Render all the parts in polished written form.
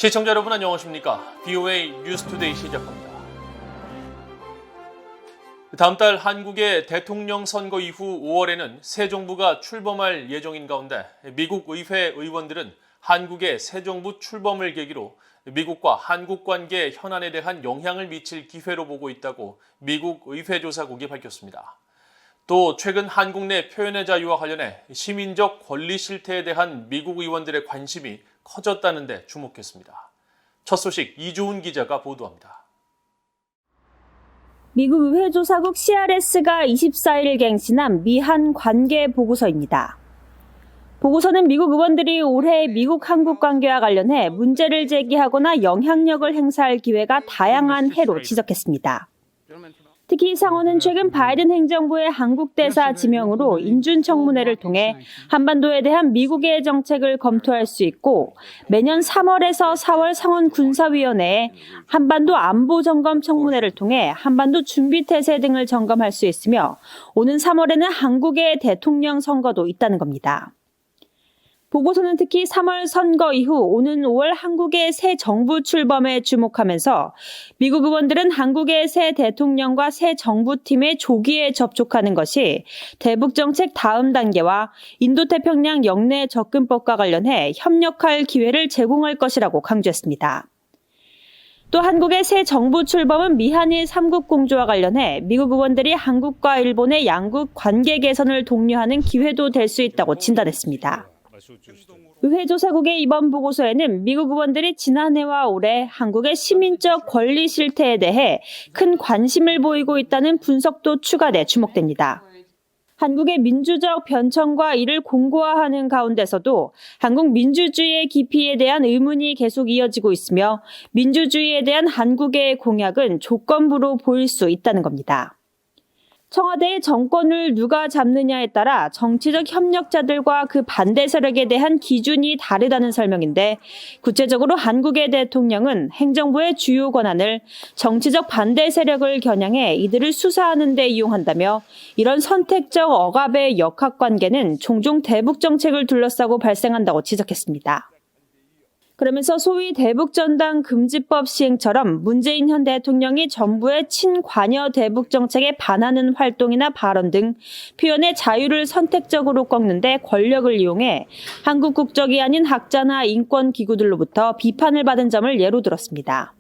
시청자 여러분 안녕하십니까? BOA 뉴스투데이 시작합니다. 다음 달 한국의 대통령 선거 이후 5월에는 새 정부가 출범할 예정인 가운데 미국 의회 의원들은 한국의 새 정부 출범을 계기로 미국과 한국 관계 현안에 대한 영향을 미칠 기회로 보고 있다고 미국 의회조사국이 밝혔습니다. 또 최근 한국 내 표현의 자유와 관련해 시민적 권리 실태에 대한 미국 의원들의 관심이 커졌다는 데 주목했습니다. 첫 소식 이주훈 기자가 보도합니다. 미국 의회조사국 CRS가 24일 갱신한 미한 관계 보고서입니다. 보고서는 미국 의원들이 올해 미국-한국 관계와 관련해 문제를 제기하거나 영향력을 행사할 기회가 다양한 해로 지적했습니다. 특히 상원은 최근 바이든 행정부의 한국 대사 지명으로 인준청문회를 통해 한반도에 대한 미국의 정책을 검토할 수 있고 매년 3월에서 4월 상원 군사위원회에 한반도 안보 점검 청문회를 통해 한반도 준비태세 등을 점검할 수 있으며 오는 3월에는 한국의 대통령 선거도 있다는 겁니다. 보고서는 특히 3월 선거 이후 오는 5월 한국의 새 정부 출범에 주목하면서 미국 의원들은 한국의 새 대통령과 새 정부팀에 조기에 접촉하는 것이 대북 정책 다음 단계와 인도태평양 영내 접근법과 관련해 협력할 기회를 제공할 것이라고 강조했습니다. 또 한국의 새 정부 출범은 미한일 3국 공조와 관련해 미국 의원들이 한국과 일본의 양국 관계 개선을 독려하는 기회도 될 수 있다고 진단했습니다. 의회조사국의 이번 보고서에는 미국 의원들이 지난해와 올해 한국의 시민적 권리 실태에 대해 큰 관심을 보이고 있다는 분석도 추가돼 주목됩니다. 한국의 민주적 변천과 이를 공고화하는 가운데서도 한국 민주주의의 깊이에 대한 의문이 계속 이어지고 있으며 민주주의에 대한 한국의 공약은 조건부로 보일 수 있다는 겁니다. 청와대의 정권을 누가 잡느냐에 따라 정치적 협력자들과 그 반대 세력에 대한 기준이 다르다는 설명인데 구체적으로 한국의 대통령은 행정부의 주요 권한을 정치적 반대 세력을 겨냥해 이들을 수사하는 데 이용한다며 이런 선택적 억압의 역학관계는 종종 대북 정책을 둘러싸고 발생한다고 지적했습니다. 그러면서 소위 대북전당 금지법 시행처럼 문재인 현 대통령이 정부의 친관여 대북 정책에 반하는 활동이나 발언 등 표현의 자유를 선택적으로 꺾는 데 권력을 이용해 한국 국적이 아닌 학자나 인권기구들로부터 비판을 받은 점을 예로 들었습니다.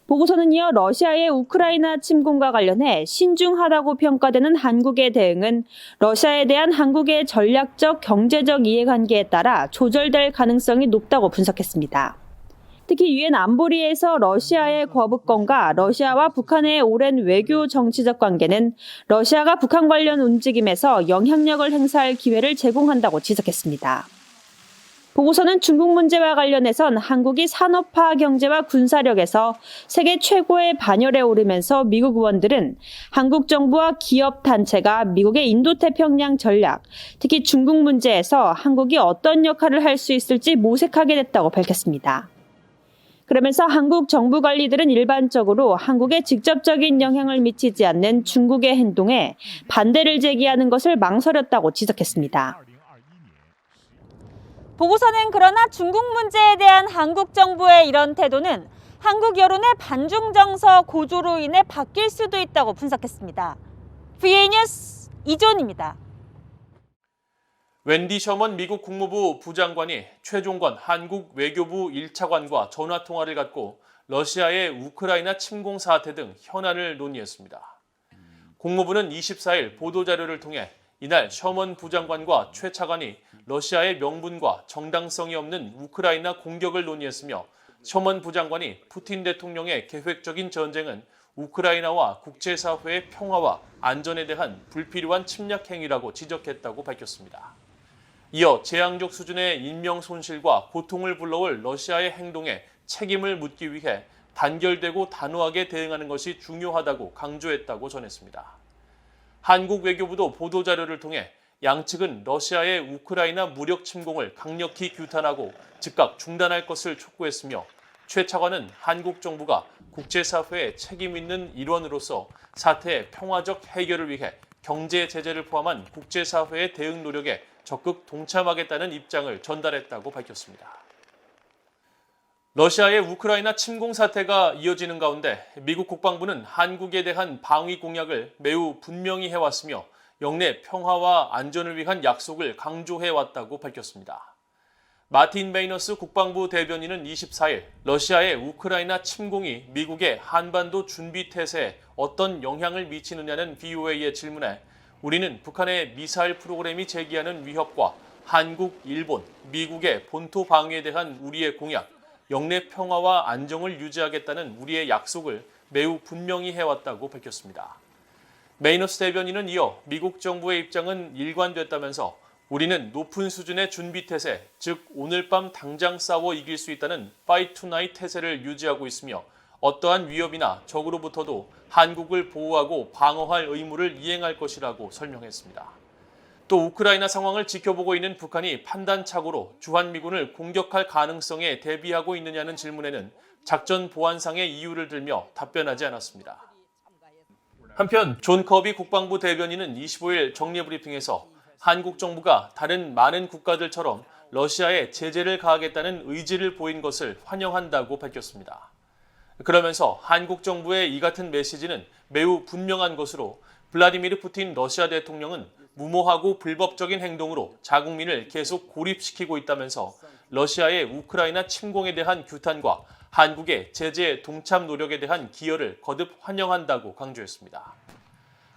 보고서는 이어 러시아의 우크라이나 침공과 관련해 신중하다고 평가되는 한국의 대응은 러시아에 대한 한국의 전략적 경제적 이해관계에 따라 조절될 가능성이 높다고 분석했습니다. 특히 유엔 안보리에서 러시아의 거부권과 러시아와 북한의 오랜 외교 정치적 관계는 러시아가 북한 관련 움직임에서 영향력을 행사할 기회를 제공한다고 지적했습니다. 보고서는 중국 문제와 관련해선 한국이 산업화 경제와 군사력에서 세계 최고의 반열에 오르면서 미국 의원들은 한국 정부와 기업 단체가 미국의 인도태평양 전략, 특히 중국 문제에서 한국이 어떤 역할을 할 수 있을지 모색하게 됐다고 밝혔습니다. 그러면서 한국 정부 관리들은 일반적으로 한국에 직접적인 영향을 미치지 않는 중국의 행동에 반대를 제기하는 것을 망설였다고 지적했습니다. 보고서는 그러나 중국 문제에 대한 한국 정부의 이런 태도는 한국 여론의 반중 정서 고조로 인해 바뀔 수도 있다고 분석했습니다. BOA 뉴스 이주훈입니다. 웬디 셔먼 미국 국무부 부장관이 최종건 한국 외교부 1차관과 전화통화를 갖고 러시아의 우크라이나 침공 사태 등 현안을 논의했습니다. 국무부는 24일 보도자료를 통해 이날 셔먼 부장관과 최 차관이 러시아의 명분과 정당성이 없는 우크라이나 공격을 논의했으며 셔먼 부장관이 푸틴 대통령의 계획적인 전쟁은 우크라이나와 국제사회의 평화와 안전에 대한 불필요한 침략 행위라고 지적했다고 밝혔습니다. 이어 재앙적 수준의 인명 손실과 고통을 불러올 러시아의 행동에 책임을 묻기 위해 단결되고 단호하게 대응하는 것이 중요하다고 강조했다고 전했습니다. 한국 외교부도 보도자료를 통해 양측은 러시아의 우크라이나 무력 침공을 강력히 규탄하고 즉각 중단할 것을 촉구했으며 최 차관은 한국 정부가 국제사회의 책임 있는 일원으로서 사태의 평화적 해결을 위해 경제 제재를 포함한 국제사회의 대응 노력에 적극 동참하겠다는 입장을 전달했다고 밝혔습니다. 러시아의 우크라이나 침공 사태가 이어지는 가운데 미국 국방부는 한국에 대한 방위 공약을 매우 분명히 해왔으며 영내 평화와 안전을 위한 약속을 강조해왔다고 밝혔습니다. 마틴 메이너스 국방부 대변인은 24일 러시아의 우크라이나 침공이 미국의 한반도 준비 태세에 어떤 영향을 미치느냐는 VOA의 질문에 우리는 북한의 미사일 프로그램이 제기하는 위협과 한국, 일본, 미국의 본토 방위에 대한 우리의 공약, 영내 평화와 안정을 유지하겠다는 우리의 약속을 매우 분명히 해왔다고 밝혔습니다. 메이너스 대변인은 이어 미국 정부의 입장은 일관됐다면서 우리는 높은 수준의 준비 태세, 즉 오늘 밤 당장 싸워 이길 수 있다는 Fight Tonight 태세를 유지하고 있으며 어떠한 위협이나 적으로부터도 한국을 보호하고 방어할 의무를 이행할 것이라고 설명했습니다. 또 우크라이나 상황을 지켜보고 있는 북한이 판단착오로 주한미군을 공격할 가능성에 대비하고 있느냐는 질문에는 작전 보완상의 이유를 들며 답변하지 않았습니다. 한편 존 커비 국방부 대변인은 25일 정례브리핑에서 한국 정부가 다른 많은 국가들처럼 러시아에 제재를 가하겠다는 의지를 보인 것을 환영한다고 밝혔습니다. 그러면서 한국 정부의 이 같은 메시지는 매우 분명한 것으로 블라디미르 푸틴 러시아 대통령은 무모하고 불법적인 행동으로 자국민을 계속 고립시키고 있다면서 러시아의 우크라이나 침공에 대한 규탄과 한국의 제재 동참 노력에 대한 기여를 거듭 환영한다고 강조했습니다.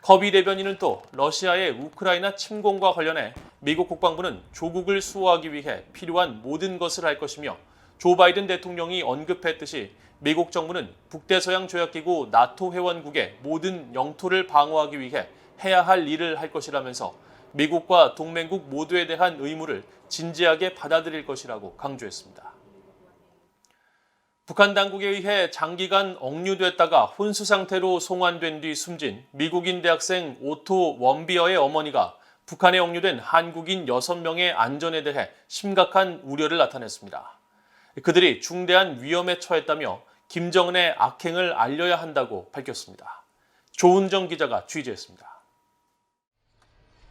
커비 대변인은 또 러시아의 우크라이나 침공과 관련해 미국 국방부는 조국을 수호하기 위해 필요한 모든 것을 할 것이며 조 바이든 대통령이 언급했듯이 미국 정부는 북대서양 조약기구 나토 회원국의 모든 영토를 방어하기 위해 해야 할 일을 할 것이라면서 미국과 동맹국 모두에 대한 의무를 진지하게 받아들일 것이라고 강조했습니다. 북한 당국에 의해 장기간 억류됐다가 혼수 상태로 송환된 뒤 숨진 미국인 대학생 오토 원비어의 어머니가 북한에 억류된 한국인 6명의 안전에 대해 심각한 우려를 나타냈습니다. 그들이 중대한 위험에 처했다며 김정은의 악행을 알려야 한다고 밝혔습니다. 조은정 기자가 취재했습니다.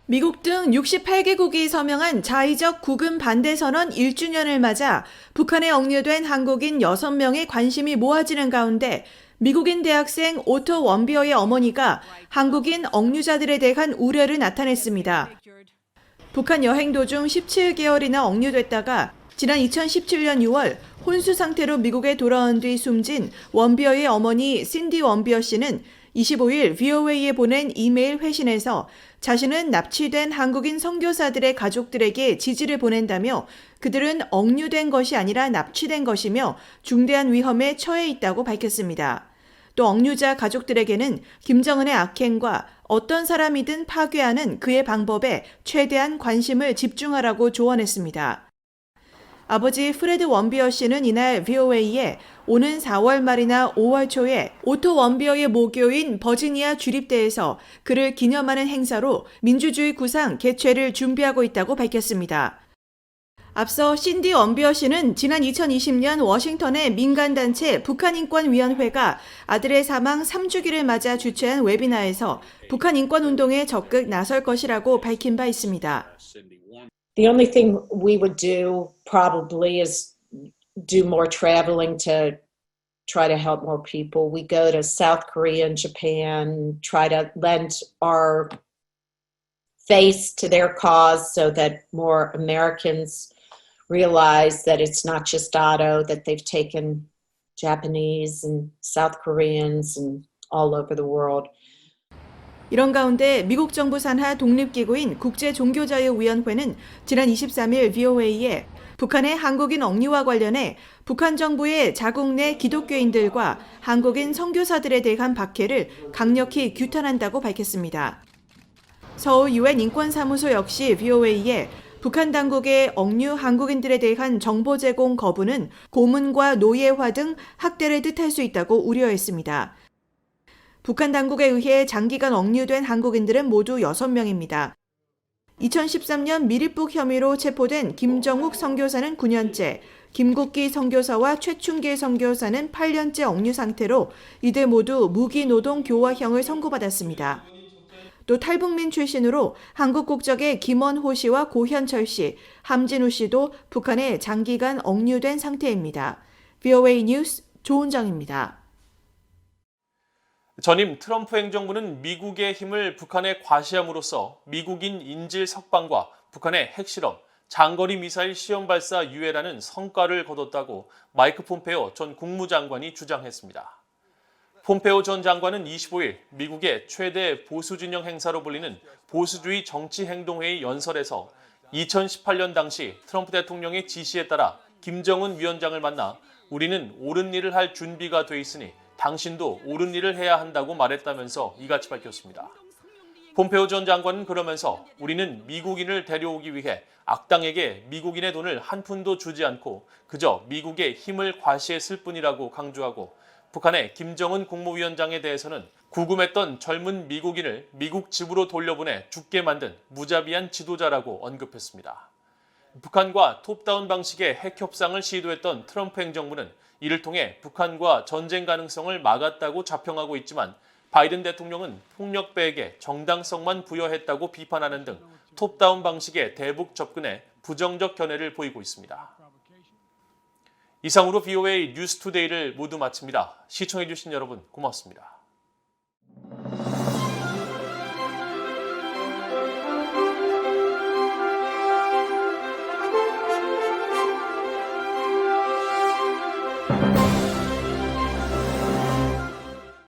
미국 등 68개국이 서명한 자의적 구금 반대 선언 1주년을 맞아 북한에 억류된 한국인 6명의 관심이 모아지는 가운데 미국인 대학생 오토 원비어의 어머니가 한국인 억류자들에 대한 우려를 나타냈습니다. 북한 여행 도중 17개월이나 억류됐다가 지난 2017년 6월 혼수 상태로 미국에 돌아온 뒤 숨진 원비어의 어머니 신디 원비어 씨는 25일 VOA에 보낸 이메일 회신에서 자신은 납치된 한국인 선교사들의 가족들에게 지지를 보낸다며 그들은 억류된 것이 아니라 납치된 것이며 중대한 위험에 처해 있다고 밝혔습니다. 또 억류자 가족들에게는 김정은의 악행과 어떤 사람이든 파괴하는 그의 방법에 최대한 관심을 집중하라고 조언했습니다. 아버지 프레드 원비어 씨는 이날 VOA에 오는 4월 말이나 5월 초에 오토 원비어의 모교인 버지니아 주립대에서 그를 기념하는 행사로 민주주의 구상 개최를 준비하고 있다고 밝혔습니다. 앞서 신디 원비어 씨는 지난 2020년 워싱턴의 민간단체 북한인권위원회가 아들의 사망 3주기를 맞아 주최한 웨비나에서 북한 인권운동에 적극 나설 것이라고 밝힌 바 있습니다. The only thing we would do probably is do more traveling to try to help more people. We go to South Korea and Japan, try to lend our face to their cause so that more Americans realize that it's not just Otto, that they've taken Japanese and South Koreans and all over the world. 이런 가운데 미국 정부 산하 독립기구인 국제종교자유위원회는 지난 23일 VOA에 북한의 한국인 억류와 관련해 북한 정부의 자국 내 기독교인들과 한국인 선교사들에 대한 박해를 강력히 규탄한다고 밝혔습니다. 서울 UN 인권사무소 역시 VOA에 북한 당국의 억류 한국인들에 대한 정보 제공 거부는 고문과 노예화 등 학대를 뜻할 수 있다고 우려했습니다. 북한 당국에 의해 장기간 억류된 한국인들은 모두 6명입니다. 2013년 미립북 혐의로 체포된 김정욱 선교사는 9년째, 김국기 선교사와 최충길 선교사는 8년째 억류 상태로 이들 모두 무기노동 교화형을 선고받았습니다. 또 탈북민 출신으로 한국 국적의 김원호 씨와 고현철 씨, 함진우 씨도 북한에 장기간 억류된 상태입니다. VOA 뉴스 조은정입니다. 전임 트럼프 행정부는 미국의 힘을 북한에 과시함으로써 미국인 인질 석방과 북한의 핵실험, 장거리 미사일 시험 발사 유예라는 성과를 거뒀다고 마이크 폼페오 전 국무장관이 주장했습니다. 폼페오 전 장관은 25일 미국의 최대 보수 진영 행사로 불리는 보수주의 정치행동회의 연설에서 2018년 당시 트럼프 대통령의 지시에 따라 김정은 위원장을 만나 우리는 옳은 일을 할 준비가 돼 있으니 당신도 옳은 일을 해야 한다고 말했다면서 이같이 밝혔습니다. 폼페오 전 장관은 그러면서 우리는 미국인을 데려오기 위해 악당에게 미국인의 돈을 한 푼도 주지 않고 그저 미국의 힘을 과시했을 뿐이라고 강조하고 북한의 김정은 국무위원장에 대해서는 구금했던 젊은 미국인을 미국 집으로 돌려보내 죽게 만든 무자비한 지도자라고 언급했습니다. 북한과 톱다운 방식의 핵 협상을 시도했던 트럼프 행정부는 이를 통해 북한과 전쟁 가능성을 막았다고 자평하고 있지만 바이든 대통령은 폭력배에게 정당성만 부여했다고 비판하는 등 톱다운 방식의 대북 접근에 부정적 견해를 보이고 있습니다. 이상으로 VOA 뉴스투데이를 모두 마칩니다. 시청해주신 여러분 고맙습니다.